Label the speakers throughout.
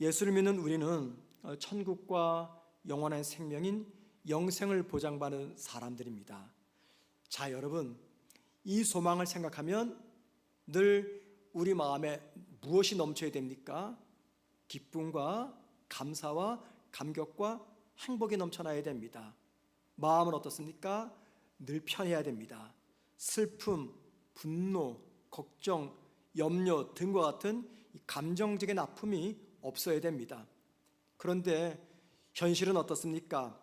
Speaker 1: 예수를 믿는 우리는 천국과 영원한 생명인 영생을 보장받는 사람들입니다. 자, 여러분, 이 소망을 생각하면 늘 우리 마음에 무엇이 넘쳐야 됩니까? 기쁨과 감사와 감격과 행복이 넘쳐나야 됩니다. 마음은 어떻습니까? 늘 편해야 됩니다. 슬픔, 분노, 걱정, 염려 등과 같은 감정적인 아픔이 없어야 됩니다. 그런데 현실은 어떻습니까?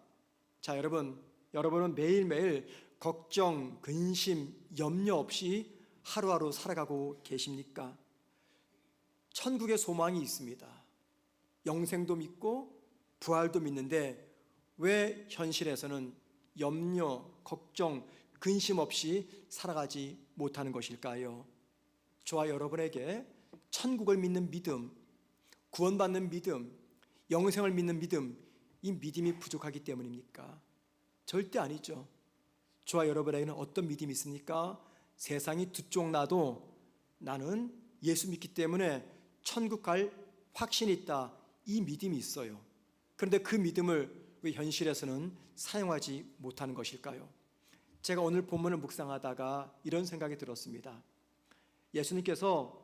Speaker 1: 자, 여러분은 매일매일 걱정, 근심, 염려 없이 하루하루 살아가고 계십니까? 천국의 소망이 있습니다. 영생도 믿고 부활도 믿는데 왜 현실에서는 염려, 걱정, 근심 없이 살아가지 못하는 것일까요? 저와 여러분에게 천국을 믿는 믿음, 구원받는 믿음, 영생을 믿는 믿음, 이 믿음이 부족하기 때문입니까? 절대 아니죠. 저와 여러분에게는 어떤 믿음이 있습니까? 세상이 두 쪽 나도 나는 예수 믿기 때문에 천국 갈 확신이 있다, 이 믿음이 있어요. 그런데 그 믿음을 왜 현실에서는 사용하지 못하는 것일까요? 제가 오늘 본문을 묵상하다가 이런 생각이 들었습니다. 예수님께서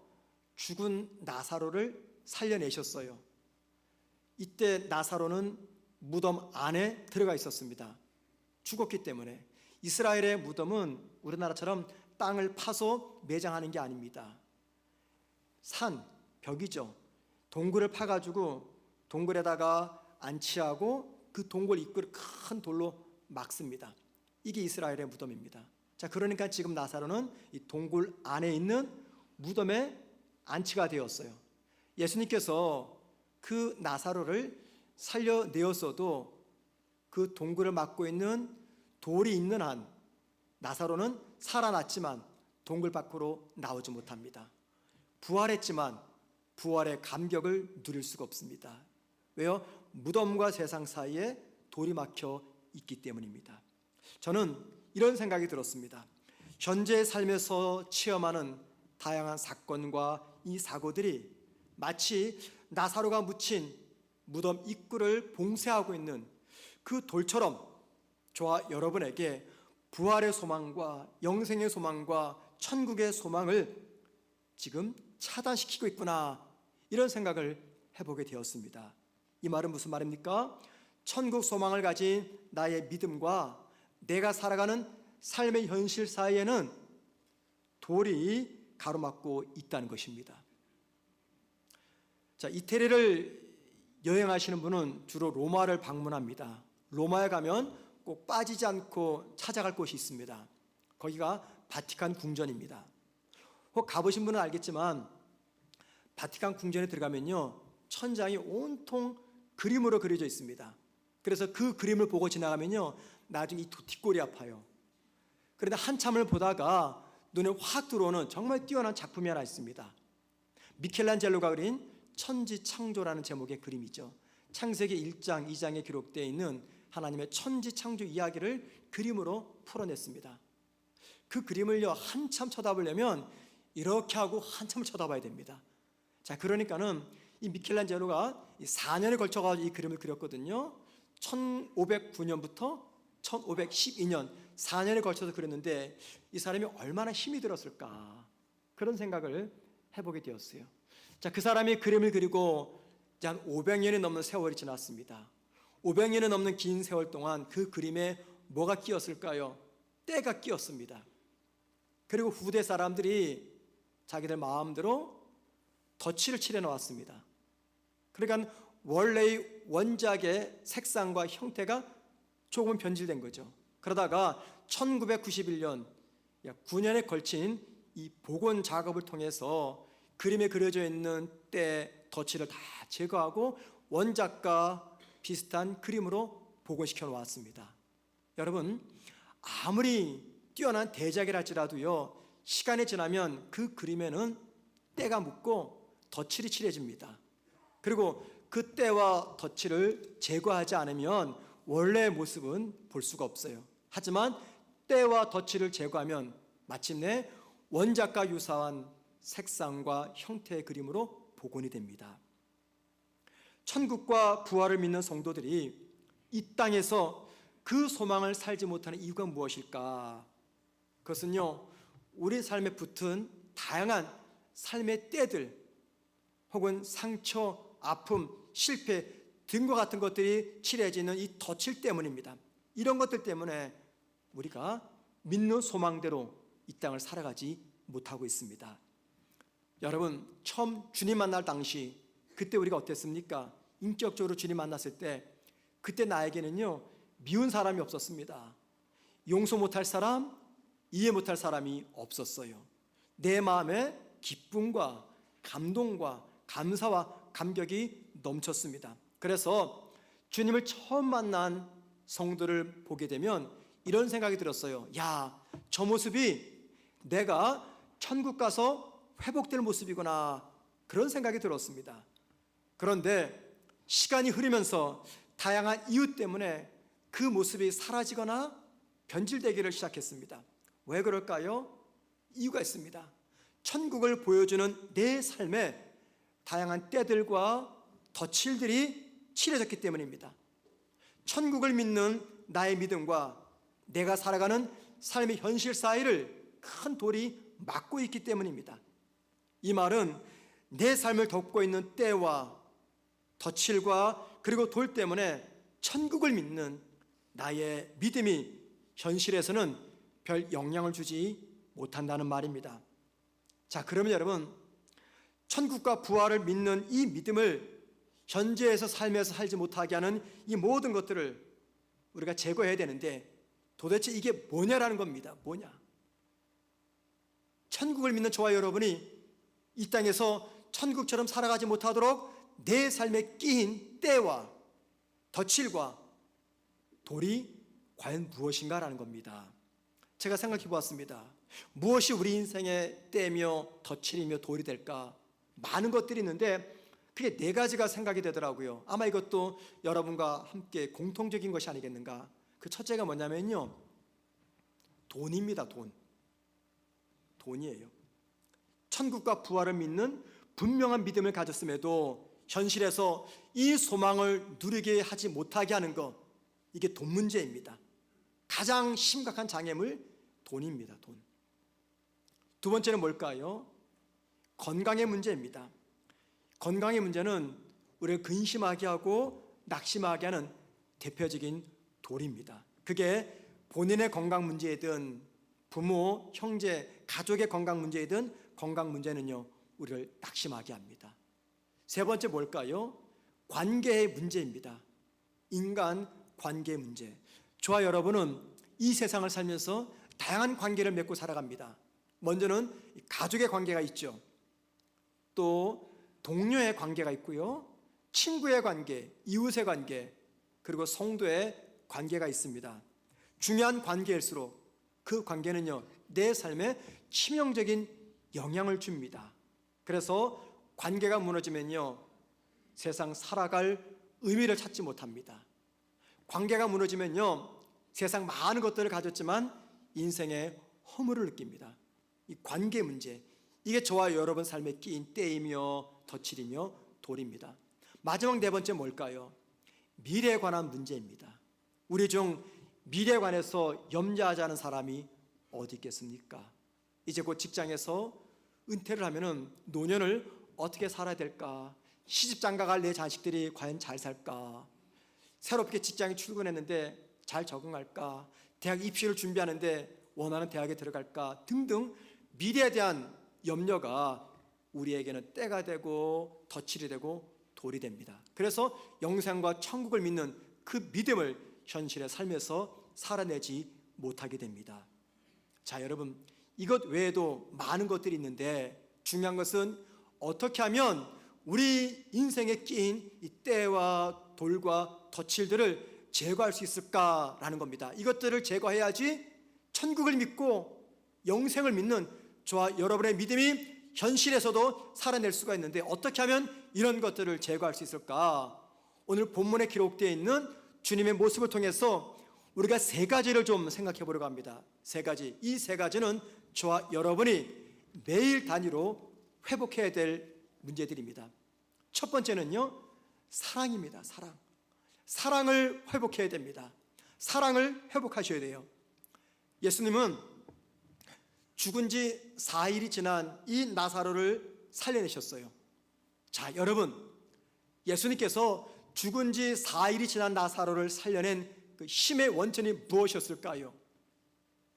Speaker 1: 죽은 나사로를 살려내셨어요. 이때 나사로는 무덤 안에 들어가 있었습니다. 죽었기 때문에. 이스라엘의 무덤은 우리나라처럼 땅을 파서 매장하는 게 아닙니다. 산, 벽이죠. 동굴을 파가지고 동굴에다가 안치하고 그 동굴 입구를 큰 돌로 막습니다. 이게 이스라엘의 무덤입니다. 자, 그러니까 지금 나사로는 이 동굴 안에 있는 무덤에 안치가 되었어요. 예수님께서 그 나사로를 살려내었어도 그 동굴을 막고 있는 돌이 있는 한 나사로는 살아났지만 동굴 밖으로 나오지 못합니다. 부활했지만 부활의 감격을 누릴 수가 없습니다. 왜요? 무덤과 세상 사이에 돌이 막혀 있기 때문입니다. 저는 이런 생각이 들었습니다. 현재의 삶에서 체험하는 다양한 사건과 이 사고들이 마치 나사로가 묻힌 무덤 입구를 봉쇄하고 있는 그 돌처럼 저와 여러분에게 부활의 소망과 영생의 소망과 천국의 소망을 지금 차단시키고 있구나, 이런 생각을 해보게 되었습니다. 이 말은 무슨 말입니까? 천국 소망을 가진 나의 믿음과 내가 살아가는 삶의 현실 사이에는 돌이 가로막고 있다는 것입니다. 자, 이태리를 여행하시는 분은 주로 로마를 방문합니다. 로마에 가면 꼭 빠지지 않고 찾아갈 곳이 있습니다. 거기가 바티칸 궁전입니다. 혹 가보신 분은 알겠지만 바티칸 궁전에 들어가면요, 천장이 온통 그림으로 그려져 있습니다. 그래서 그 그림을 보고 지나가면요, 나중에 이 뒷골이 아파요. 그런데 한참을 보다가 눈에 확 들어오는 정말 뛰어난 작품이 하나 있습니다. 미켈란젤로가 그린 천지창조라는 제목의 그림이죠. 창세기 1장, 2장에 기록되어 있는 하나님의 천지창조 이야기를 그림으로 풀어냈습니다. 그 그림을요, 한참 쳐다보려면 이렇게 하고 한참을 쳐다봐야 됩니다. 자, 그러니까는 이 미켈란젤로가 4년에 걸쳐가지고 이 그림을 그렸거든요. 1509년부터 1512년 4년에 걸쳐서 그렸는데 이 사람이 얼마나 힘이 들었을까, 그런 생각을 해보게 되었어요. 자, 그 사람이 그림을 그리고 이제 한 500년이 넘는 세월이 지났습니다. 500년이 넘는 긴 세월 동안 그 그림에 뭐가 끼었을까요? 때가 끼었습니다. 그리고 후대 사람들이 자기들 마음대로 덧칠을 칠해 놓았습니다. 그러니까 원래의 원작의 색상과 형태가 조금 변질된 거죠. 그러다가 1991년, 약 9년에 걸친 이 복원 작업을 통해서 그림에 그려져 있는 때 덧칠을 다 제거하고 원작과 비슷한 그림으로 복원시켜 놓았습니다. 여러분, 아무리 뛰어난 대작이라 할지라도요, 시간이 지나면 그 그림에는 때가 묻고 덧칠이 칠해집니다. 그리고 그 때와 덧칠을 제거하지 않으면 원래의 모습은 볼 수가 없어요. 하지만 때와 덧칠을 제거하면 마침내 원작과 유사한 색상과 형태의 그림으로 복원이 됩니다. 천국과 부활을 믿는 성도들이 이 땅에서 그 소망을 살지 못하는 이유가 무엇일까? 그것은요, 우리 삶에 붙은 다양한 삶의 때들 혹은 상처, 아픔, 실패 등과 같은 것들이 칠해지는 이 덫일 때문입니다. 이런 것들 때문에 우리가 믿는 소망대로 이 땅을 살아가지 못하고 있습니다. 여러분, 처음 주님 만날 당시 그때 우리가 어땠습니까? 인격적으로 주님 만났을 때 그때 나에게는요, 미운 사람이 없었습니다. 용서 못할 사람, 이해 못할 사람이 없었어요. 내 마음에 기쁨과 감동과 감사와 감격이 넘쳤습니다. 그래서 주님을 처음 만난 성도를 보게 되면 이런 생각이 들었어요. 야, 저 모습이 내가 천국 가서 회복될 모습이구나, 그런 생각이 들었습니다. 그런데 시간이 흐르면서 다양한 이유 때문에 그 모습이 사라지거나 변질되기를 시작했습니다. 왜 그럴까요? 이유가 있습니다. 천국을 보여주는 내 삶에 다양한 때들과 덫들이 칠해졌기 때문입니다. 천국을 믿는 나의 믿음과 내가 살아가는 삶의 현실 사이를 큰 돌이 막고 있기 때문입니다. 이 말은 내 삶을 덮고 있는 때와 덫과 그리고 돌 때문에 천국을 믿는 나의 믿음이 현실에서는 별 영향을 주지 못한다는 말입니다. 자, 그러면 여러분, 천국과 부활을 믿는 이 믿음을 현재에서 삶에서 살지 못하게 하는 이 모든 것들을 우리가 제거해야 되는데 도대체 이게 뭐냐라는 겁니다. 뭐냐? 천국을 믿는 저와 여러분이 이 땅에서 천국처럼 살아가지 못하도록 내 삶에 끼인 때와 덫과 돌이 과연 무엇인가라는 겁니다. 제가 생각해 보았습니다. 무엇이 우리 인생의 때며 덫이며 돌이 될까? 많은 것들이 있는데 그게 네 가지가 생각이 되더라고요. 아마 이것도 여러분과 함께 공통적인 것이 아니겠는가? 그 첫째가 뭐냐면요, 돈입니다. 돈이에요. 천국과 부활을 믿는 분명한 믿음을 가졌음에도 현실에서 이 소망을 누리게 하지 못하게 하는 것, 이게 돈 문제입니다. 가장 심각한 장애물, 돈입니다. 돈. 두 번째는 뭘까요? 건강의 문제입니다. 건강의 문제는 우리를 근심하게 하고 낙심하게 하는 대표적인 돌입니다. 그게 본인의 건강 문제이든 부모, 형제, 가족의 건강 문제이든 건강 문제는요, 우리를 낙심하게 합니다. 세 번째 뭘까요? 관계의 문제입니다. 인간 관계 문제. 저와 여러분은 이 세상을 살면서 다양한 관계를 맺고 살아갑니다. 먼저는 가족의 관계가 있죠. 또 동료의 관계가 있고요. 친구의 관계, 이웃의 관계, 그리고 성도의 관계가 있습니다. 중요한 관계일수록 그 관계는요, 내 삶에 치명적인 영향을 줍니다. 그래서 관계가 무너지면요, 세상 살아갈 의미를 찾지 못합니다. 관계가 무너지면요, 세상 많은 것들을 가졌지만 인생의 허물을 느낍니다. 이 관계 문제, 이게 저와 여러분 삶에 끼인 때이며 덫이며 돌입니다. 마지막 네 번째 뭘까요? 미래에 관한 문제입니다. 우리 중 미래에 관해서 염려하지 않은 사람이 어디 있겠습니까? 이제 곧 직장에서 은퇴를 하면은 노년을 어떻게 살아야 될까? 시집 장가갈 내 자식들이 과연 잘 살까? 새롭게 직장에 출근했는데 잘 적응할까? 대학 입시를 준비하는데 원하는 대학에 들어갈까? 등등 미래에 대한 염려가 우리에게는 때가 되고 덫이 되고 돌이 됩니다. 그래서 영생과 천국을 믿는 그 믿음을 현실의 삶에서 살아내지 못하게 됩니다. 자, 여러분, 이것 외에도 많은 것들이 있는데 중요한 것은 어떻게 하면 우리 인생에 끼인 이 때와 돌과 덫들을 제거할 수 있을까라는 겁니다. 이것들을 제거해야지 천국을 믿고 영생을 믿는 저와 여러분의 믿음이 현실에서도 살아낼 수가 있는데 어떻게 하면 이런 것들을 제거할 수 있을까? 오늘 본문에 기록되어 있는 주님의 모습을 통해서 우리가 세 가지를 좀 생각해 보려고 합니다. 세 가지. 이 세 가지는 저와 여러분이 매일 단위로 회복해야 될 문제들입니다. 첫 번째는요, 사랑입니다. 사랑. 사랑을 회복해야 됩니다. 사랑을 회복하셔야 돼요. 예수님은 죽은 지 4일이 지난 이 나사로를 살려내셨어요. 자, 여러분, 예수님께서 죽은 지 4일이 지난 나사로를 살려낸 그 힘의 원천이 무엇이었을까요?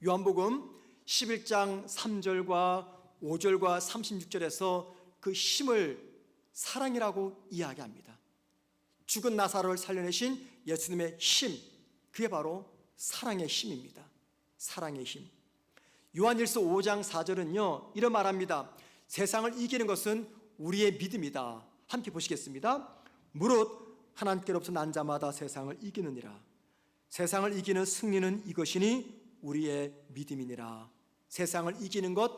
Speaker 1: 요한복음 11장 3절과 5절과 36절에서 그 힘을 사랑이라고 이야기합니다. 죽은 나사로를 살려내신 예수님의 힘, 그게 바로 사랑의 힘입니다. 사랑의 힘. 요한일서 5장 4절은요 이런 말합니다. 세상을 이기는 것은 우리의 믿음이다. 함께 보시겠습니다. 무릇 하나님께로부터 난 자마다 세상을 이기느니라. 세상을 이기는 승리는 이것이니 우리의 믿음이니라. 세상을 이기는 것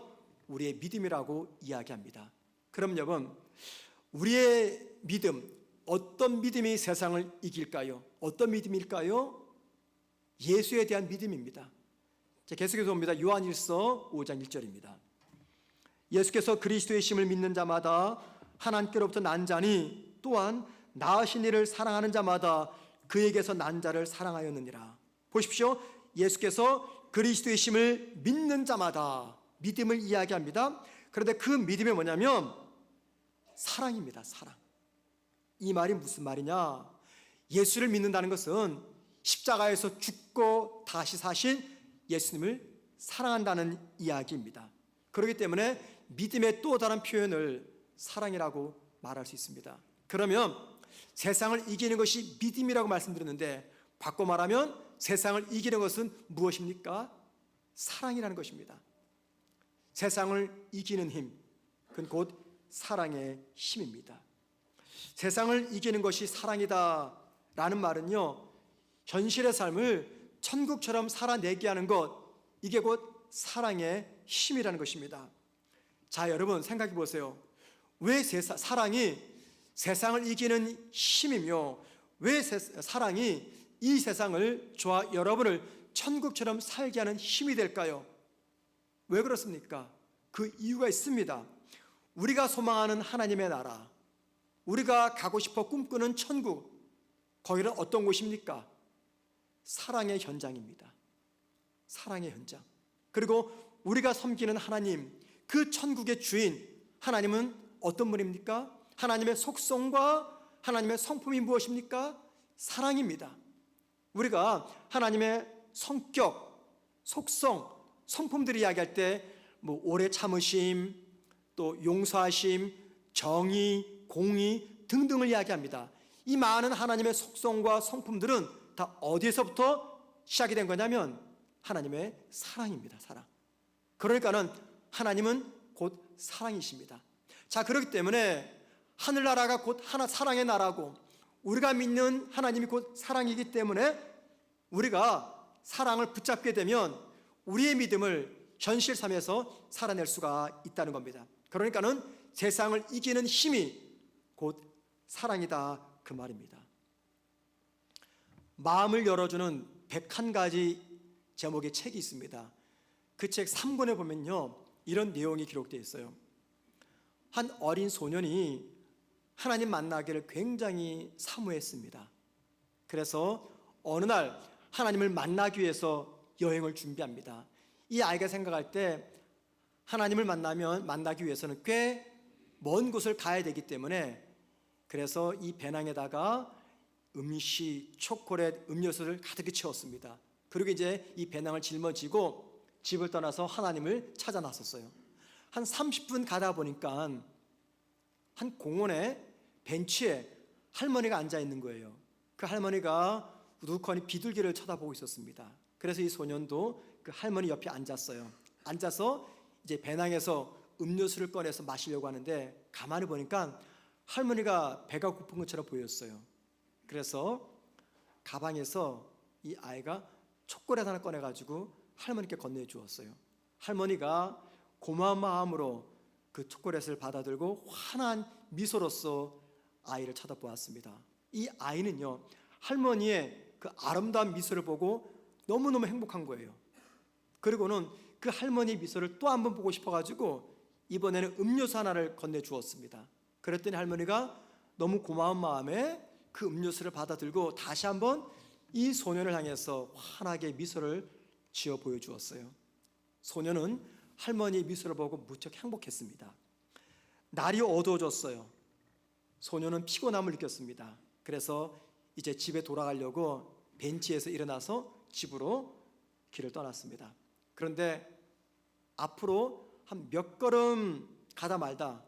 Speaker 1: 우리의 믿음이라고 이야기합니다. 그럼 여러분, 우리의 믿음, 어떤 믿음이 세상을 이길까요? 어떤 믿음일까요? 예수에 대한 믿음입니다. 계속해서 봅니다. 요한일서 5장 1절입니다. 예수께서 그리스도의 심을 믿는 자마다 하나님께로부터 난 자니 또한 낳으신 이를 사랑하는 자마다 그에게서 난 자를 사랑하였느니라. 보십시오. 예수께서 그리스도의 심을 믿는 자마다 믿음을 이야기합니다. 그런데 그 믿음이 뭐냐면 사랑입니다. 사랑. 이 말이 무슨 말이냐? 예수를 믿는다는 것은 십자가에서 죽고 다시 사신 예수님을 사랑한다는 이야기입니다. 그렇기 때문에 믿음의 또 다른 표현을 사랑이라고 말할 수 있습니다. 그러면 세상을 이기는 것이 믿음이라고 말씀드렸는데 바꿔 말하면 세상을 이기는 것은 무엇입니까? 사랑이라는 것입니다. 세상을 이기는 힘, 그건 곧 사랑의 힘입니다. 세상을 이기는 것이 사랑이다라는 말은요, 현실의 삶을 천국처럼 살아내게 하는 것, 이게 곧 사랑의 힘이라는 것입니다. 자, 여러분 생각해 보세요. 왜 사랑이 세상을 이기는 힘이며 왜 사랑이 이 세상을, 저와 여러분을 천국처럼 살게 하는 힘이 될까요? 왜 그렇습니까? 그 이유가 있습니다. 우리가 소망하는 하나님의 나라, 우리가 가고 싶어 꿈꾸는 천국, 거기는 어떤 곳입니까? 사랑의 현장입니다. 사랑의 현장. 그리고 우리가 섬기는 하나님, 그 천국의 주인 하나님은 어떤 분입니까? 하나님의 속성과 하나님의 성품이 무엇입니까? 사랑입니다. 우리가 하나님의 성격, 속성, 성품들을 이야기할 때 오래 참으심, 또 용서하심, 정의, 공의 등등을 이야기합니다. 이 많은 하나님의 속성과 성품들은 다 어디에서부터 시작이 된 거냐면 하나님의 사랑입니다. 사랑. 그러니까는 하나님은 곧 사랑이십니다. 자, 그렇기 때문에 하늘나라가 곧 사랑의 나라고 우리가 믿는 하나님이 곧 사랑이기 때문에 우리가 사랑을 붙잡게 되면 우리의 믿음을 현실 삶에서 살아낼 수가 있다는 겁니다. 그러니까는 세상을 이기는 힘이 곧 사랑이다, 그 말입니다. 마음을 열어주는 101가지 제목의 책이 있습니다. 그 책 3권에 보면요, 이런 내용이 기록되어 있어요. 한 어린 소년이 하나님 만나기를 굉장히 사모했습니다. 그래서 어느 날 하나님을 만나기 위해서 여행을 준비합니다. 이 아이가 생각할 때 하나님을 만나기 위해서는 꽤 먼 곳을 가야 되기 때문에 그래서 이 배낭에다가 음식, 초콜릿, 음료수를 가득히 채웠습니다. 그리고 이제 이 배낭을 짊어지고 집을 떠나서 하나님을 찾아 나섰어요. 한 30분 가다 보니까 한 공원에 벤치에 할머니가 앉아 있는 거예요. 그 할머니가 우두커니 비둘기를 쳐다보고 있었습니다. 그래서 이 소년도 그 할머니 옆에 앉았어요. 앉아서 이제 배낭에서 음료수를 꺼내서 마시려고 하는데 가만히 보니까 할머니가 배가 고픈 것처럼 보였어요. 그래서 가방에서 이 아이가 초콜릿 하나 꺼내가지고 할머니께 건네주었어요. 할머니가 고마운 마음으로 그 초콜릿을 받아들고 환한 미소로써 아이를 쳐다보았습니다. 이 아이는요, 할머니의 그 아름다운 미소를 보고 너무너무 행복한 거예요. 그리고는 그 할머니 미소를 또 한 번 보고 싶어가지고 이번에는 음료수 하나를 건네주었습니다. 그랬더니 할머니가 너무 고마운 마음에 그 음료수를 받아들고 다시 한번 이 소년을 향해서 환하게 미소를 지어 보여주었어요. 소년은 할머니의 미소를 보고 무척 행복했습니다. 날이 어두워졌어요. 소년은 피곤함을 느꼈습니다. 그래서 이제 집에 돌아가려고 벤치에서 일어나서 집으로 길을 떠났습니다. 그런데 앞으로 한 몇 걸음 가다 말다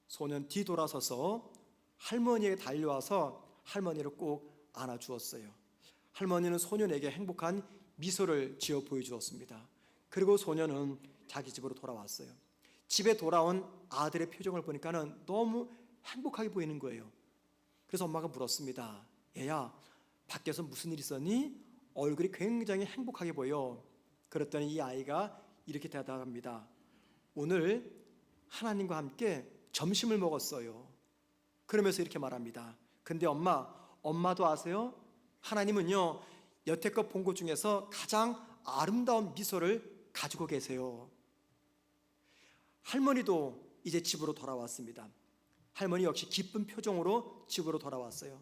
Speaker 1: 소년 뒤돌아서서 할머니에게 달려와서 할머니를 꼭 안아주었어요. 할머니는 소년에게 행복한 미소를 지어 보여주었습니다. 그리고 소년은 자기 집으로 돌아왔어요. 집에 돌아온 아들의 표정을 보니까는 너무 행복하게 보이는 거예요. 그래서 엄마가 물었습니다. 얘야, 밖에서 무슨 일 있었니? 얼굴이 굉장히 행복하게 보여. 그랬더니 이 아이가 이렇게 대답합니다. 오늘 하나님과 함께 점심을 먹었어요. 그러면서 이렇게 말합니다. 근데 엄마도 아세요? 하나님은요, 여태껏 본 것 중에서 가장 아름다운 미소를 가지고 계세요. 할머니도 이제 집으로 돌아왔습니다. 할머니 역시 기쁜 표정으로 집으로 돌아왔어요.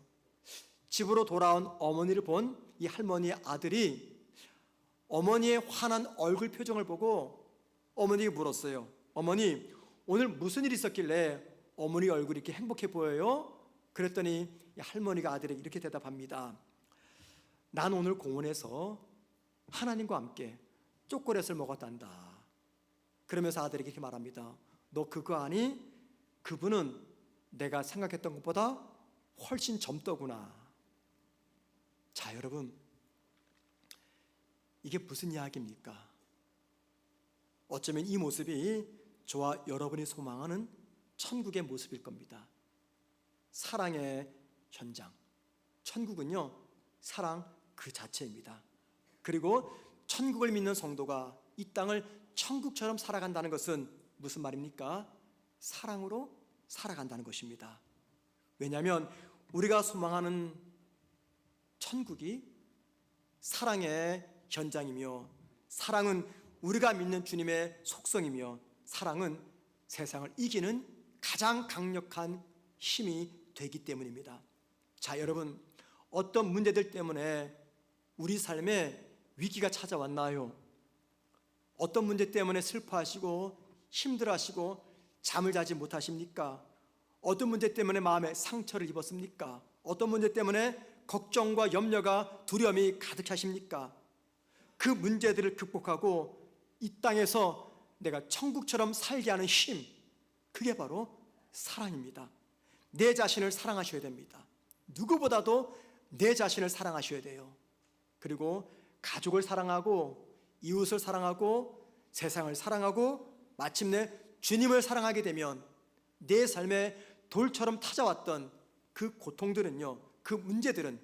Speaker 1: 집으로 돌아온 어머니를 본 이 할머니의 아들이 어머니의 환한 얼굴 표정을 보고 어머니에게 물었어요. 어머니, 오늘 무슨 일이 있었길래 어머니 얼굴이 이렇게 행복해 보여요? 그랬더니 할머니가 아들에게 이렇게 대답합니다. 난 오늘 공원에서 하나님과 함께 초콜릿을 먹었단다. 그러면서 아들에게 이렇게 말합니다. 너 그거 아니? 그분은 내가 생각했던 것보다 훨씬 젊더구나. 자, 여러분, 이게 무슨 이야기입니까? 어쩌면 이 모습이 저와 여러분이 소망하는 천국의 모습일 겁니다. 사랑의 현장. 천국은요, 사랑 그 자체입니다. 그리고 천국을 믿는 성도가 이 땅을 천국처럼 살아간다는 것은 무슨 말입니까? 사랑으로 살아간다는 것입니다. 왜냐하면 우리가 소망하는 천국이 사랑의 현장이며, 사랑은 우리가 믿는 주님의 속성이며, 사랑은 세상을 이기는 가장 강력한 힘이 되기 때문입니다. 자, 여러분, 어떤 문제들 때문에 우리 삶에 위기가 찾아왔나요? 어떤 문제 때문에 슬퍼하시고 힘들어하시고 잠을 자지 못하십니까? 어떤 문제 때문에 마음에 상처를 입었습니까? 어떤 문제 때문에 걱정과 염려가 두려움이 가득하십니까? 그 문제들을 극복하고 이 땅에서 내가 천국처럼 살게 하는 힘, 그게 바로 사랑입니다. 내 자신을 사랑하셔야 됩니다. 누구보다도 내 자신을 사랑하셔야 돼요. 그리고 가족을 사랑하고 이웃을 사랑하고 세상을 사랑하고 마침내 주님을 사랑하게 되면 내 삶에 돌처럼 찾아왔던 그 고통들은요, 그 문제들은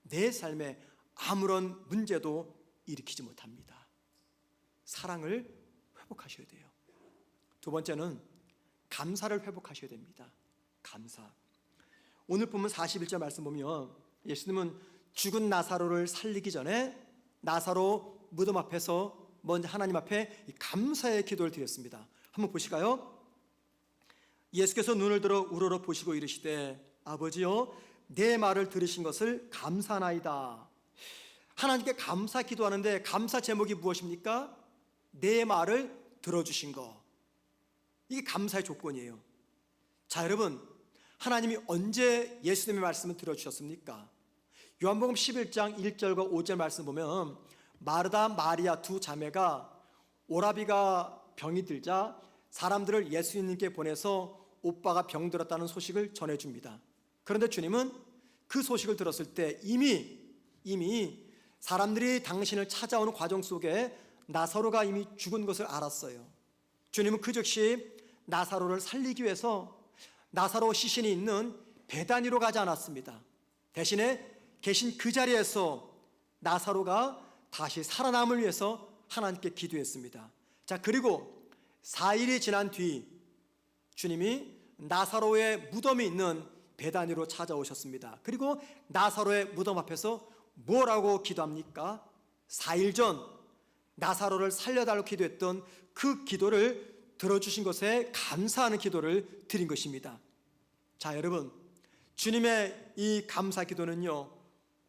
Speaker 1: 내 삶에 아무런 문제도 일으키지 못합니다. 사랑을 회복하셔야 돼요. 두 번째는 감사를 회복하셔야 됩니다. 감사. 오늘 보면 41절 말씀 보면 예수님은 죽은 나사로를 살리기 전에 나사로 무덤 앞에서 먼저 하나님 앞에 감사의 기도를 드렸습니다. 한번 보실까요? 예수께서 눈을 들어 우러러 보시고 이르시되 아버지여 내 말을 들으신 것을 감사하나이다. 하나님께 감사 기도하는데 감사 제목이 무엇입니까? 내 말을 들어주신 것. 이게 감사의 조건이에요. 자, 여러분, 하나님이 언제 예수님의 말씀을 들어주셨습니까? 요한복음 11장 1절과 5절 말씀 보면 마르다 마리아 두 자매가 오라비가 병이 들자 사람들을 예수님께 보내서 오빠가 병들었다는 소식을 전해줍니다. 그런데 주님은 그 소식을 들었을 때 이미 사람들이 당신을 찾아오는 과정 속에 나사로가 이미 죽은 것을 알았어요. 주님은 그 즉시 나사로를 살리기 위해서 나사로 시신이 있는 베다니로 가지 않았습니다. 대신에 계신 그 자리에서 나사로가 다시 살아남을 위해서 하나님께 기도했습니다. 자, 그리고 4일이 지난 뒤 주님이 나사로의 무덤이 있는 베다니로 찾아오셨습니다. 그리고 나사로의 무덤 앞에서 뭐라고 기도합니까? 4일 전 나사로를 살려달라고 기도했던 그 기도를 들어주신 것에 감사하는 기도를 드린 것입니다. 자, 여러분, 주님의 이 감사 기도는요,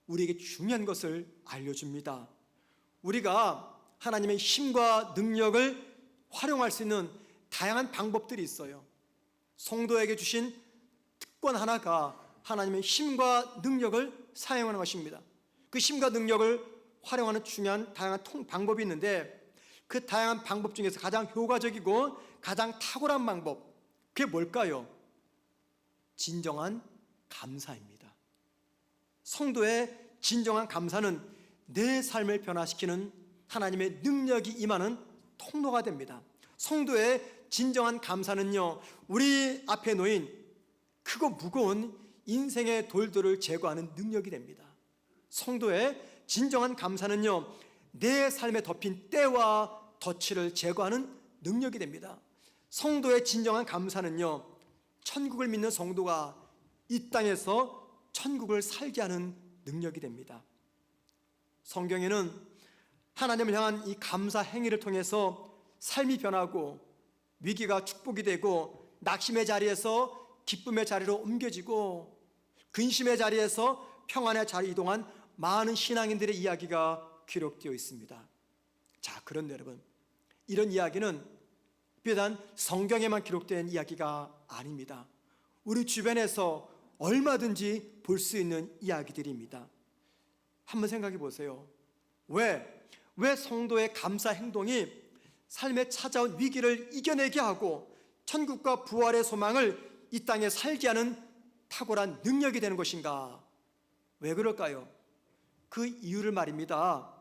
Speaker 1: 우리에게 중요한 것을 알려줍니다. 우리가 하나님의 힘과 능력을 활용할 수 있는 다양한 방법들이 있어요. 성도에게 주신 특권 하나가 하나님의 힘과 능력을 사용하는 것입니다. 그 힘과 능력을 활용하는 중요한 다양한 방법이 있는데, 그 다양한 방법 중에서 가장 효과적이고 가장 탁월한 방법, 그게 뭘까요? 진정한 감사입니다. 성도의 진정한 감사는 내 삶을 변화시키는 하나님의 능력이 임하는 통로가 됩니다. 성도의 진정한 감사는요, 우리 앞에 놓인 크고 무거운 인생의 돌들을 제거하는 능력이 됩니다. 성도의 진정한 감사는요, 내 삶에 덮인 때와 덫을 제거하는 능력이 됩니다. 성도의 진정한 감사는요, 천국을 믿는 성도가 이 땅에서 천국을 살게 하는 능력이 됩니다. 성경에는 하나님을 향한 이 감사 행위를 통해서 삶이 변하고 위기가 축복이 되고 낙심의 자리에서 기쁨의 자리로 옮겨지고 근심의 자리에서 평안의 자리로 이동한 많은 신앙인들의 이야기가 기록되어 있습니다. 자, 그런데 여러분, 이런 이야기는 비단 성경에만 기록된 이야기가 아닙니다. 우리 주변에서 얼마든지 볼 수 있는 이야기들입니다. 한번 생각해 보세요. 왜 성도의 감사 행동이 삶에 찾아온 위기를 이겨내게 하고 천국과 부활의 소망을 이 땅에 살게 하는 탁월한 능력이 되는 것인가? 왜 그럴까요? 그 이유를 말입니다.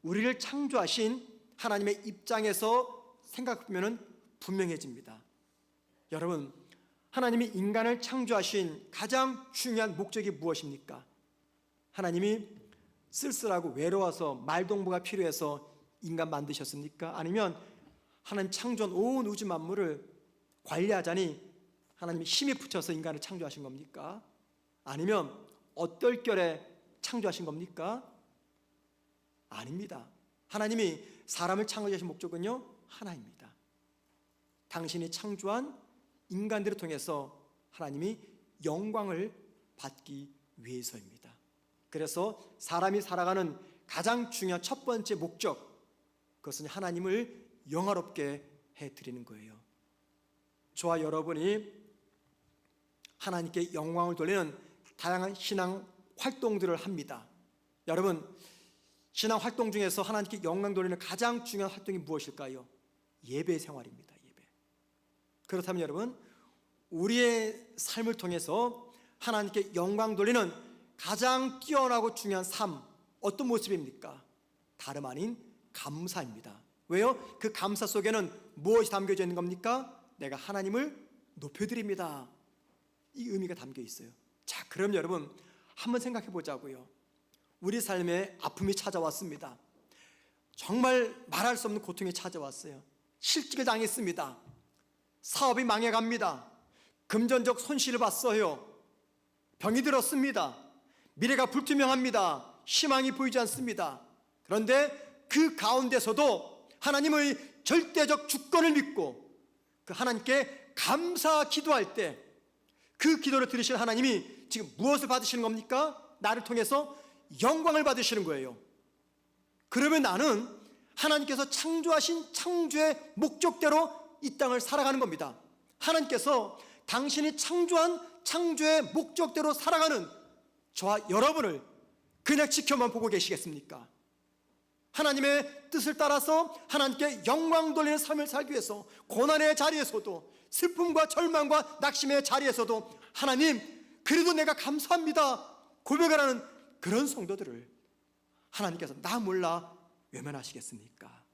Speaker 1: 우리를 창조하신 하나님의 입장에서 생각하면 분명해집니다. 여러분, 하나님이 인간을 창조하신 가장 중요한 목적이 무엇입니까? 하나님이 쓸쓸하고 외로워서 말동무가 필요해서 인간 만드셨습니까? 아니면 하나님 창조한 온 우주 만물을 관리하자니 하나님이 힘이 붙여서 인간을 창조하신 겁니까? 아니면 어떨결에 창조하신 겁니까? 아닙니다. 하나님이 사람을 창조하신 목적은요, 하나입니다. 당신이 창조한 인간들을 통해서 하나님이 영광을 받기 위해서입니다. 그래서 사람이 살아가는 가장 중요한 첫 번째 목적, 그것은 하나님을 영화롭게 해드리는 거예요. 저와 여러분이 하나님께 영광을 돌리는 다양한 신앙 활동들을 합니다. 여러분, 신앙 활동 중에서 하나님께 영광 돌리는 가장 중요한 활동이 무엇일까요? 예배 생활입니다. 예배. 그렇다면 여러분, 우리의 삶을 통해서 하나님께 영광 돌리는 가장 뛰어나고 중요한 삶, 어떤 모습입니까? 다름 아닌 감사입니다. 왜요? 그 감사 속에는 무엇이 담겨져 있는 겁니까? 내가 하나님을 높여드립니다. 이 의미가 담겨 있어요. 자, 그럼 여러분 한번 생각해 보자고요. 우리 삶에 아픔이 찾아왔습니다. 정말 말할 수 없는 고통이 찾아왔어요. 실직을 당했습니다. 사업이 망해갑니다. 금전적 손실을 봤어요. 병이 들었습니다. 미래가 불투명합니다. 희망이 보이지 않습니다. 그런데 그 가운데서도 하나님의 절대적 주권을 믿고 그 하나님께 감사 기도할 때 그 기도를 들으신 하나님이 지금 무엇을 받으시는 겁니까? 나를 통해서 영광을 받으시는 거예요. 그러면 나는 하나님께서 창조하신 창조의 목적대로 이 땅을 살아가는 겁니다. 하나님께서 당신이 창조한 창조의 목적대로 살아가는 저와 여러분을 그냥 지켜만 보고 계시겠습니까? 하나님의 뜻을 따라서 하나님께 영광 돌리는 삶을 살기 위해서 고난의 자리에서도 슬픔과 절망과 낙심의 자리에서도 하나님, 그래도 내가 감사합니다 고백을 하는 그런 성도들을 하나님께서 나 몰라 외면하시겠습니까?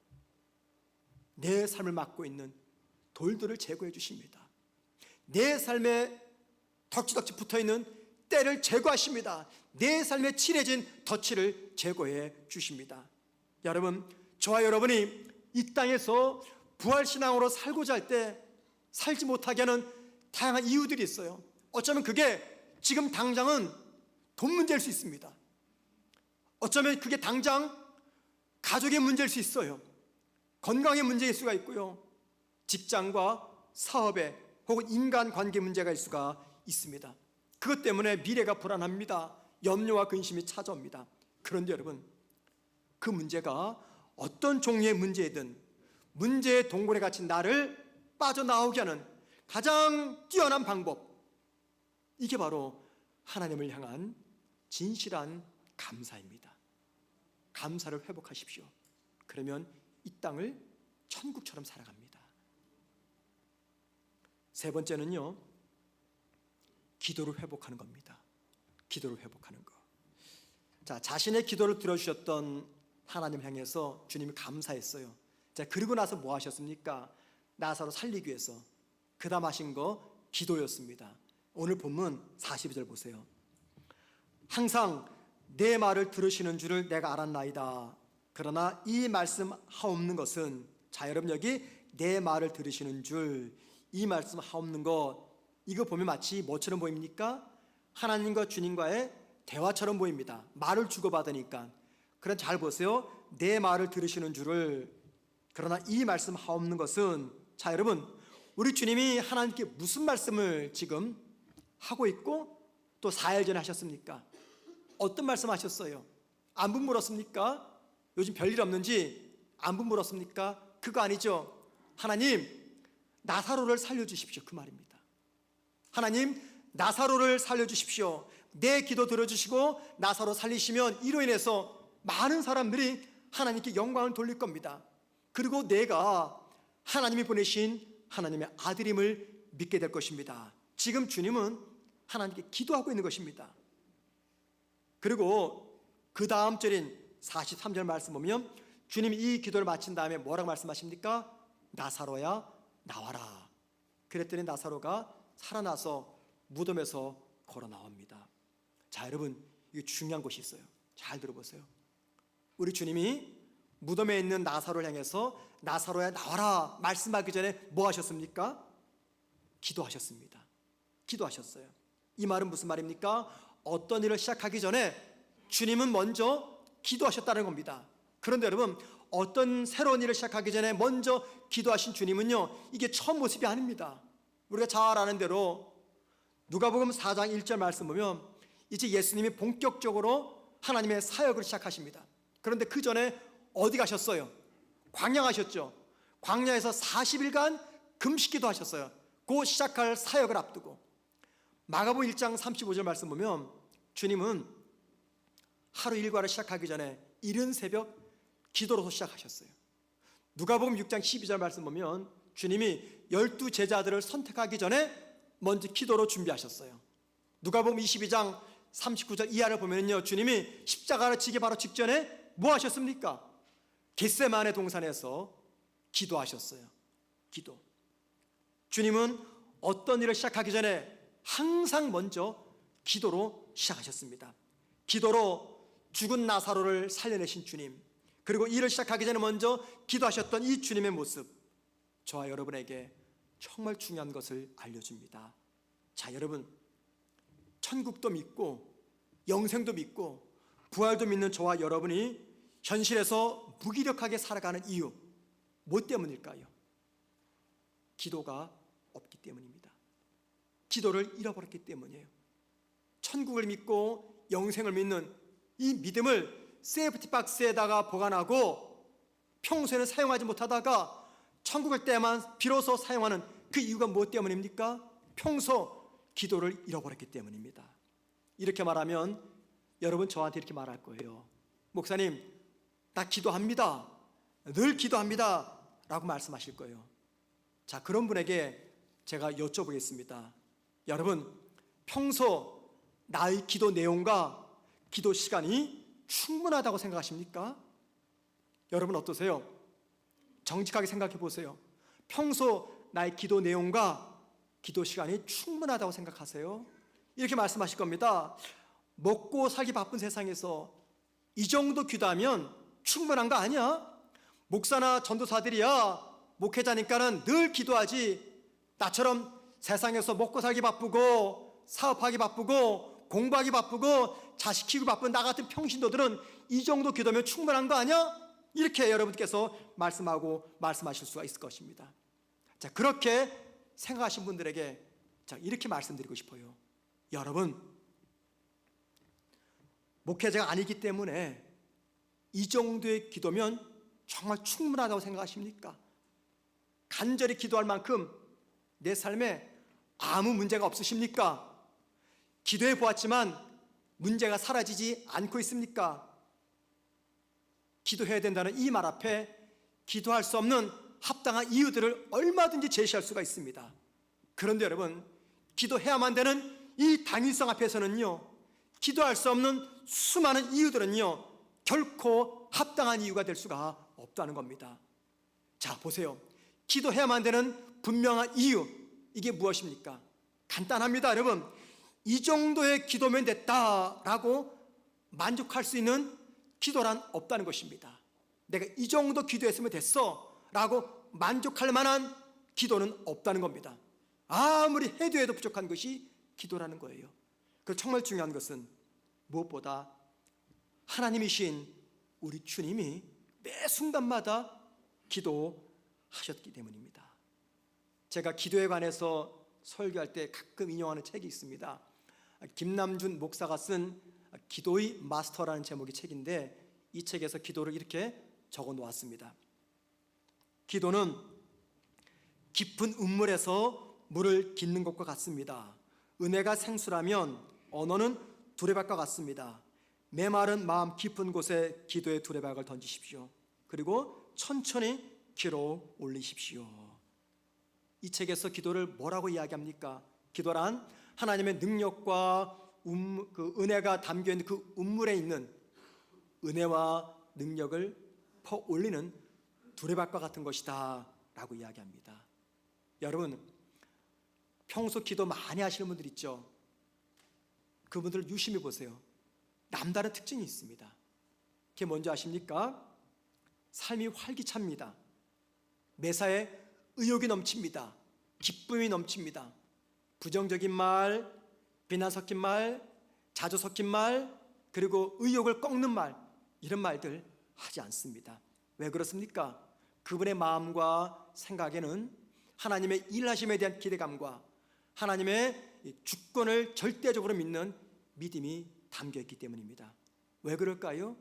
Speaker 1: 내 삶을 맡고 있는 돌들을 제거해 주십니다. 내 삶에 덕지덕지 붙어있는 때를 제거하십니다. 내 삶에 칠해진 덫을 제거해 주십니다. 여러분, 저와 여러분이 이 땅에서 부활신앙으로 살고자 할 때 살지 못하게 하는 다양한 이유들이 있어요. 어쩌면 그게 지금 당장은 돈 문제일 수 있습니다. 어쩌면 그게 당장 가족의 문제일 수 있어요. 건강의 문제일 수가 있고요. 직장과 사업의 혹은 인간관계 문제가 있을 수가 있습니다. 그것 때문에 미래가 불안합니다. 염려와 근심이 찾아옵니다. 그런데 여러분, 그 문제가 어떤 종류의 문제이든 문제의 동굴에 갇힌 나를 빠져나오게 하는 가장 뛰어난 방법, 이게 바로 하나님을 향한 진실한 감사입니다. 감사를 회복하십시오. 그러면 이 땅을 천국처럼 살아갑니다. 세 번째는요, 기도를 회복하는 겁니다. 기도를 회복하는 거. 자, 자신의 기도를 들어주셨던 하나님 향해서 주님이 감사했어요. 자, 그리고 나서 뭐 하셨습니까? 나사로 살리기 위해서 그 다음 하신 거 기도였습니다. 오늘 본문 42절 보세요. 항상 내 말을 들으시는 줄을 내가 알았나이다. 그러나 이 말씀 하옵는 것은, 자, 여러분 여기 내 말을 들으시는 줄, 이 말씀 하옵는 것, 이거 보면 마치 뭐처럼 보입니까? 하나님과 주님과의 대화처럼 보입니다. 말을 주고받으니까. 그럼 잘 보세요. 내 말을 들으시는 줄을, 그러나 이 말씀 하옵는 것은, 자, 여러분 우리 주님이 하나님께 무슨 말씀을 지금 하고 있고 또 4일 전에 하셨습니까? 어떤 말씀 하셨어요? 안부 물었습니까? 요즘 별일 없는지 안부 물었습니까? 그거 아니죠. 하나님, 나사로를 살려주십시오, 그 말입니다. 하나님, 나사로를 살려주십시오. 내 기도 들어주시고 나사로 살리시면 이로 인해서 많은 사람들이 하나님께 영광을 돌릴 겁니다. 그리고 내가 하나님이 보내신 하나님의 아들임을 믿게 될 것입니다. 지금 주님은 하나님께 기도하고 있는 것입니다. 그리고 그 다음 절인 43절 말씀 보면 주님이 이 기도를 마친 다음에 뭐라고 말씀하십니까? 나사로야 나와라. 그랬더니 나사로가 살아나서 무덤에서 걸어 나옵니다. 자, 여러분, 이게 중요한 것이 있어요. 잘 들어보세요. 우리 주님이 무덤에 있는 나사로를 향해서 나사로야 나와라 말씀하기 전에 뭐 하셨습니까? 기도하셨습니다. 기도하셨어요. 이 말은 무슨 말입니까? 어떤 일을 시작하기 전에 주님은 먼저 기도하셨다는 겁니다. 그런데 여러분, 어떤 새로운 일을 시작하기 전에 먼저 기도하신 주님은요, 이게 처음 모습이 아닙니다. 우리가 잘 아는 대로 누가복음 4장 1절 말씀 보면 이제 예수님이 본격적으로 하나님의 사역을 시작하십니다. 그런데 그 전에 어디 가셨어요? 광야 가셨죠. 광야에서 40일간 금식기도 하셨어요. 그 시작할 사역을 앞두고. 마가복음 1장 35절 말씀 보면 주님은 하루 일과를 시작하기 전에 이른 새벽 기도로 시작하셨어요. 누가복음 6장 12절 말씀 보면 주님이 12 제자들을 선택하기 전에 먼저 기도로 준비하셨어요. 누가복음 22장 39절 이하를 보면요, 주님이 십자가를 지기 바로 직전에 뭐 하셨습니까? 겟세마네 동산에서 기도하셨어요. 기도. 주님은 어떤 일을 시작하기 전에 항상 먼저 기도로 시작하셨습니다. 기도로 죽은 나사로를 살려내신 주님, 그리고 일을 시작하기 전에 먼저 기도하셨던 이 주님의 모습, 저와 여러분에게 정말 중요한 것을 알려줍니다. 자, 여러분, 천국도 믿고 영생도 믿고 부활도 믿는 저와 여러분이 현실에서 무기력하게 살아가는 이유, 뭐 때문일까요? 기도가 없기 때문입니다. 기도를 잃어버렸기 때문이에요. 천국을 믿고 영생을 믿는 이 믿음을 세이프티 박스에다가 보관하고 평소에는 사용하지 못하다가 천국을 때만 비로소 사용하는 그 이유가 무엇 때문입니까? 평소 기도를 잃어버렸기 때문입니다. 이렇게 말하면 여러분 저한테 이렇게 말할 거예요. 목사님, 나 기도합니다. 늘 기도합니다. 라고 말씀하실 거예요. 자, 그런 분에게 제가 여쭤보겠습니다. 여러분, 평소 나의 기도 내용과 기도 시간이 충분하다고 생각하십니까? 여러분 어떠세요? 정직하게 생각해 보세요. 평소 나의 기도 내용과 기도 시간이 충분하다고 생각하세요? 이렇게 말씀하실 겁니다. 먹고 살기 바쁜 세상에서 이 정도 기도하면 충분한 거 아니야? 목사나 전도사들이야 목회자니까는 늘 기도하지, 나처럼 세상에서 먹고 살기 바쁘고 사업하기 바쁘고 공부하기 바쁘고 자식 키우기 바쁜 나 같은 평신도들은 이 정도 기도면 충분한 거 아니야? 이렇게 여러분께서 말씀하실 수가 있을 것입니다. 자, 그렇게 생각하신 분들에게 자, 이렇게 말씀드리고 싶어요. 여러분, 목회자가 아니기 때문에 이 정도의 기도면 정말 충분하다고 생각하십니까? 간절히 기도할 만큼 내 삶에 아무 문제가 없으십니까? 기도해 보았지만 문제가 사라지지 않고 있습니까? 기도해야 된다는 이 말 앞에 기도할 수 없는 합당한 이유들을 얼마든지 제시할 수가 있습니다. 그런데 여러분, 기도해야만 되는 이 당위성 앞에서는요, 기도할 수 없는 수많은 이유들은요, 결코 합당한 이유가 될 수가 없다는 겁니다. 자, 보세요. 기도해야만 되는 분명한 이유, 이게 무엇입니까? 간단합니다, 여러분. 이 정도의 기도면 됐다라고 만족할 수 있는 기도란 없다는 것입니다. 내가 이 정도 기도했으면 됐어 라고 만족할 만한 기도는 없다는 겁니다. 아무리 해도 부족한 것이 기도라는 거예요. 그리고 정말 중요한 것은 무엇보다 하나님이신 우리 주님이 매 순간마다 기도하셨기 때문입니다. 제가 기도에 관해서 설교할 때 가끔 인용하는 책이 있습니다. 김남준 목사가 쓴 기도의 마스터라는 제목의 책인데, 이 책에서 기도를 이렇게 적어 놓았습니다. 기도는 깊은 운물에서 물을 깃는 것과 같습니다. 은혜가 생수라면 언어는 두레박과 같습니다. 메마른 마음 깊은 곳에 기도의 두레박을 던지십시오. 그리고 천천히 길어 올리십시오. 이 책에서 기도를 뭐라고 이야기합니까? 기도란 하나님의 능력과 그 은혜가 담겨있는 그 운물에 있는 은혜와 능력을 퍼올리는 두레박과 같은 것이다 라고 이야기합니다. 여러분, 평소 기도 많이 하시는 분들 있죠? 그분들을 유심히 보세요. 남다른 특징이 있습니다. 그게 뭔지 아십니까? 삶이 활기찹니다. 매사에 의욕이 넘칩니다. 기쁨이 넘칩니다. 부정적인 말, 비난 섞인 말, 자조 섞인 말, 그리고 의욕을 꺾는 말, 이런 말들 하지 않습니다. 왜 그렇습니까? 그분의 마음과 생각에는 하나님의 일하심에 대한 기대감과 하나님의 주권을 절대적으로 믿는 믿음이 담겨있기 때문입니다. 왜 그럴까요?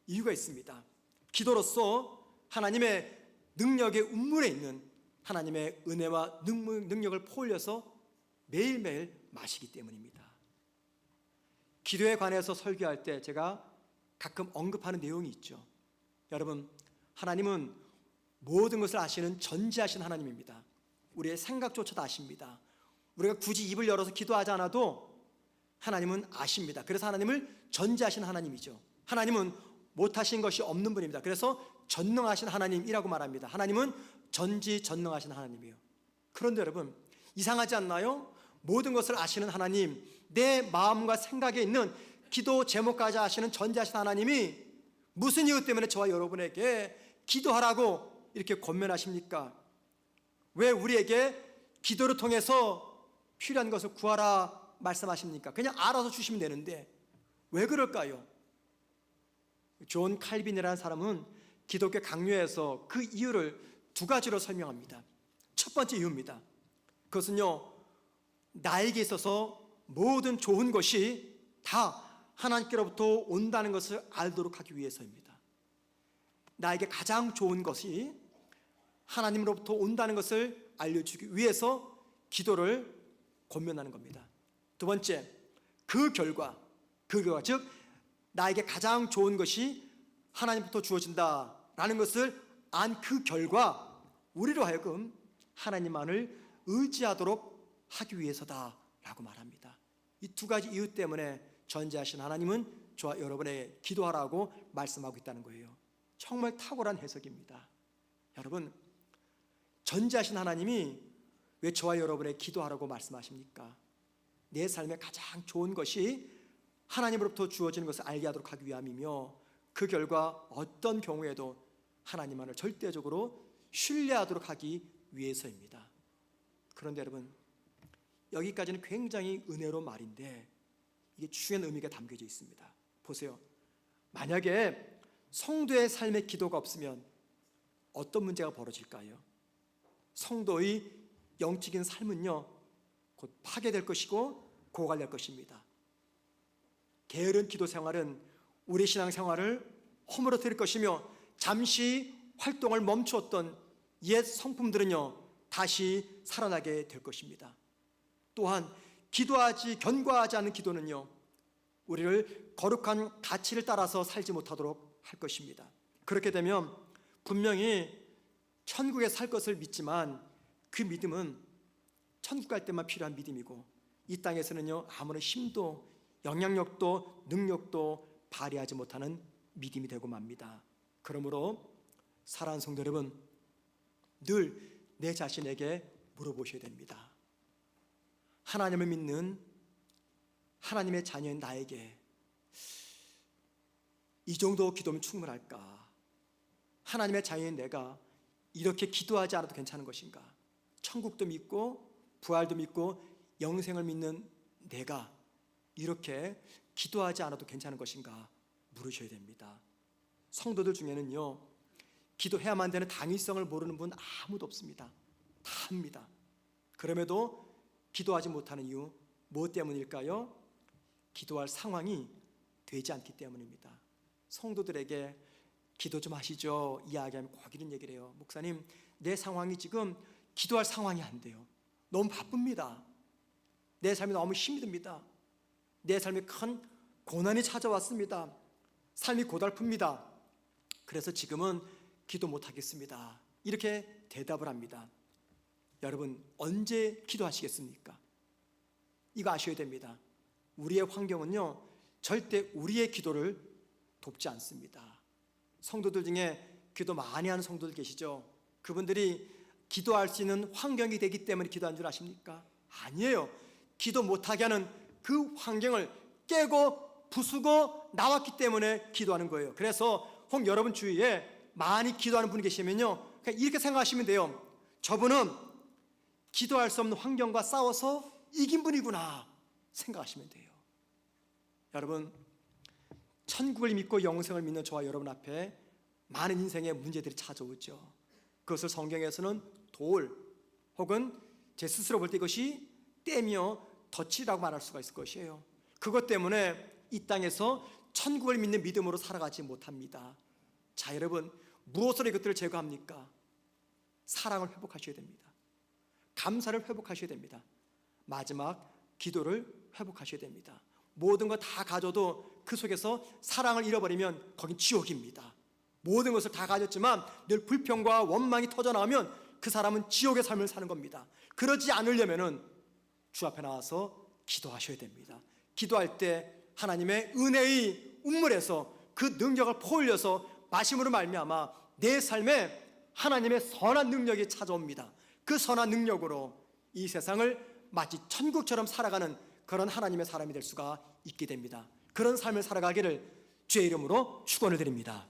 Speaker 1: 이유가 있습니다. 기도로서 하나님의 능력의 운물에 있는 하나님의 은혜와 능력을 퍼올려서 매일매일 마시기 때문입니다. 기도에 관해서 설교할 때 제가 가끔 언급하는 내용이 있죠. 여러분, 하나님은 모든 것을 아시는 전지하신 하나님입니다. 우리의 생각조차도 아십니다. 우리가 굳이 입을 열어서 기도하지 않아도 하나님은 아십니다. 그래서 하나님을 전지하신 하나님이죠. 하나님은 못하신 것이 없는 분입니다. 그래서 전능하신 하나님이라고 말합니다. 하나님은 전지전능하신 하나님이에요. 그런데 여러분, 이상하지 않나요? 모든 것을 아시는 하나님, 내 마음과 생각에 있는 기도 제목까지 아시는 전지하신 하나님이 무슨 이유 때문에 저와 여러분에게 기도하라고 이렇게 권면하십니까? 왜 우리에게 기도를 통해서 필요한 것을 구하라 말씀하십니까? 그냥 알아서 주시면 되는데 왜 그럴까요? 존 칼빈이라는 사람은 기독교 강요에서 그 이유를 두 가지로 설명합니다. 첫 번째 이유입니다. 그것은요, 나에게 있어서 모든 좋은 것이 다 하나님께로부터 온다는 것을 알도록 하기 위해서입니다. 나에게 가장 좋은 것이 하나님으로부터 온다는 것을 알려주기 위해서 기도를 권면하는 겁니다. 두 번째, 그 결과 즉 나에게 가장 좋은 것이 하나님부터 주어진다라는 것을 안 그 결과 우리로 하여금 하나님만을 의지하도록 하기 위해서다라고 말합니다. 이 두 가지 이유 때문에 전지하신 하나님은 저와 여러분에게 기도하라고 말씀하고 있다는 거예요. 정말 탁월한 해석입니다. 여러분, 전지하신 하나님이 왜 저와 여러분에게 기도하라고 말씀하십니까? 내 삶에 가장 좋은 것이 하나님으로부터 주어지는 것을 알게 하도록 하기 위함이며, 그 결과 어떤 경우에도 하나님만을 절대적으로 신뢰하도록 하기 위해서입니다. 그런데 여러분, 여기까지는 굉장히 은혜로운 말인데 이게 중요한 의미가 담겨져 있습니다. 보세요. 만약에 성도의 삶에 기도가 없으면 어떤 문제가 벌어질까요? 성도의 영적인 삶은요, 곧 파괴될 것이고 고갈될 것입니다. 게으른 기도 생활은 우리 신앙 생활을 허물어뜨릴 것이며 잠시 활동을 멈추었던 옛 성품들은요 다시 살아나게 될 것입니다. 또한 견고하지 않은 기도는요 우리를 거룩한 가치를 따라서 살지 못하도록 할 것입니다. 그렇게 되면 분명히 천국에 살 것을 믿지만 그 믿음은 천국 갈 때만 필요한 믿음이고 이 땅에서는요 아무런 힘도 영향력도 능력도 발휘하지 못하는 믿음이 되고 맙니다. 그러므로 사랑하는 성도 여러분, 늘 내 자신에게 물어보셔야 됩니다. 하나님을 믿는 하나님의 자녀인 나에게 이 정도 기도면 충분할까? 하나님의 자녀인 내가 이렇게 기도하지 않아도 괜찮은 것인가? 천국도 믿고 부활도 믿고 영생을 믿는 내가 이렇게 기도하지 않아도 괜찮은 것인가 물으셔야 됩니다. 성도들 중에는요 기도해야만 되는 당위성을 모르는 분 아무도 없습니다. 다 합니다. 그럼에도 기도하지 못하는 이유 무엇 때문일까요? 기도할 상황이 되지 않기 때문입니다. 성도들에게 기도 좀 하시죠 이야기하면 꼭 이런 얘기를 해요. 목사님, 내 상황이 지금 기도할 상황이 안 돼요. 너무 바쁩니다. 내 삶이 너무 힘이 듭니다. 내 삶에 큰 고난이 찾아왔습니다. 삶이 고달픕니다. 그래서 지금은 기도 못하겠습니다. 이렇게 대답을 합니다. 여러분, 언제 기도하시겠습니까? 이거 아셔야 됩니다. 우리의 환경은요 절대 우리의 기도를 돕지 않습니다. 성도들 중에 기도 많이 하는 성도들 계시죠? 그분들이 기도할 수 있는 환경이 되기 때문에 기도한 줄 아십니까? 아니에요. 기도 못하게 하는 그 환경을 깨고 부수고 나왔기 때문에 기도하는 거예요. 그래서 혹 여러분 주위에 많이 기도하는 분이 계시면요 그냥 이렇게 생각하시면 돼요. 저분은 기도할 수 없는 환경과 싸워서 이긴 분이구나 생각하시면 돼요. 여러분, 천국을 믿고 영생을 믿는 저와 여러분 앞에 많은 인생의 문제들이 찾아오죠. 그것을 성경에서는 돌 혹은 제 스스로 볼 때 이것이 때며 덫이라고 말할 수가 있을 것이에요. 그것 때문에 이 땅에서 천국을 믿는 믿음으로 살아가지 못합니다. 자, 여러분, 무엇으로 이것들을 제거합니까? 사랑을 회복하셔야 됩니다. 감사를 회복하셔야 됩니다. 마지막 기도를 회복하셔야 됩니다. 모든 거 다 가져도 그 속에서 사랑을 잃어버리면 거긴 지옥입니다. 모든 것을 다 가졌지만 늘 불평과 원망이 터져나오면 그 사람은 지옥의 삶을 사는 겁니다. 그러지 않으려면 주 앞에 나와서 기도하셔야 됩니다. 기도할 때 하나님의 은혜의 운물에서 그 능력을 퍼올려서 마심으로 말미암아 내 삶에 하나님의 선한 능력이 찾아옵니다. 그 선한 능력으로 이 세상을 마치 천국처럼 살아가는 그런 하나님의 사람이 될 수가 있게 됩니다. 그런 삶을 살아가기를 주의 이름으로 축원을 드립니다.